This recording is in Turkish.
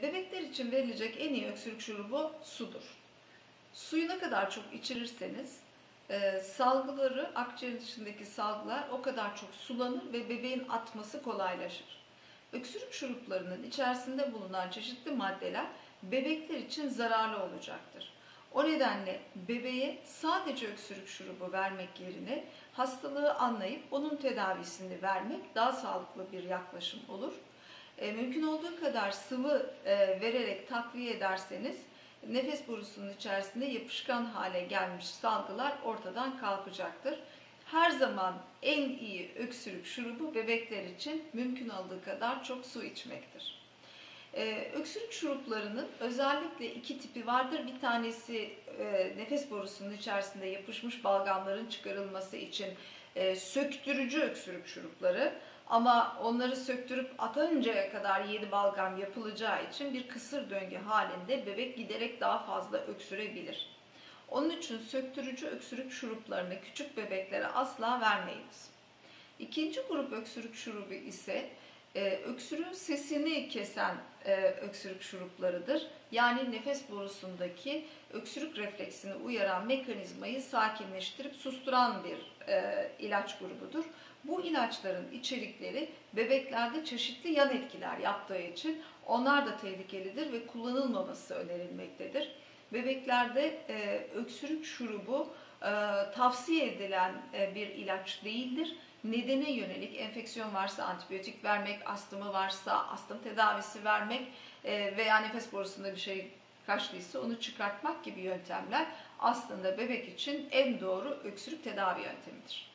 Bebekler için verilecek en iyi öksürük şurubu sudur. Suyu ne kadar çok içirirseniz salgıları, akciğer dışındaki salgılar o kadar çok sulanır ve bebeğin atması kolaylaşır. Öksürük şuruplarının içerisinde bulunan çeşitli maddeler bebekler için zararlı olacaktır. O nedenle bebeğe sadece öksürük şurubu vermek yerine hastalığı anlayıp onun tedavisini vermek daha sağlıklı bir yaklaşım olur. Mümkün olduğu kadar sıvı vererek takviye ederseniz nefes borusunun içerisinde yapışkan hale gelmiş salgılar ortadan kalkacaktır. Her zaman en iyi öksürük şurubu bebekler için mümkün olduğu kadar çok su içmektir. Öksürük şuruplarının özellikle iki tipi vardır. Bir tanesi nefes borusunun içerisinde yapışmış balgamların çıkarılması için söktürücü öksürük şurupları. Ama onları söktürüp atıncaya kadar 7 balgam yapılacağı için bir kısır döngü halinde bebek giderek daha fazla öksürebilir. Onun için söktürücü öksürük şuruplarını küçük bebeklere asla vermeyiniz. İkinci grup öksürük şurubu ise öksürüğün sesini kesen öksürük şuruplarıdır. Yani nefes borusundaki öksürük refleksini uyaran mekanizmayı sakinleştirip susturan bir ilaç grubudur. Bu ilaçların içerikleri bebeklerde çeşitli yan etkiler yaptığı için onlar da tehlikelidir ve kullanılmaması önerilmektedir. Bebeklerde öksürük şurubu tavsiye edilen bir ilaç değildir. Nedene yönelik enfeksiyon varsa antibiyotik vermek, astımı varsa astım tedavisi vermek veya nefes borusunda bir şey kaçtıysa onu çıkartmak gibi yöntemler aslında bebek için en doğru öksürük tedavi yöntemidir.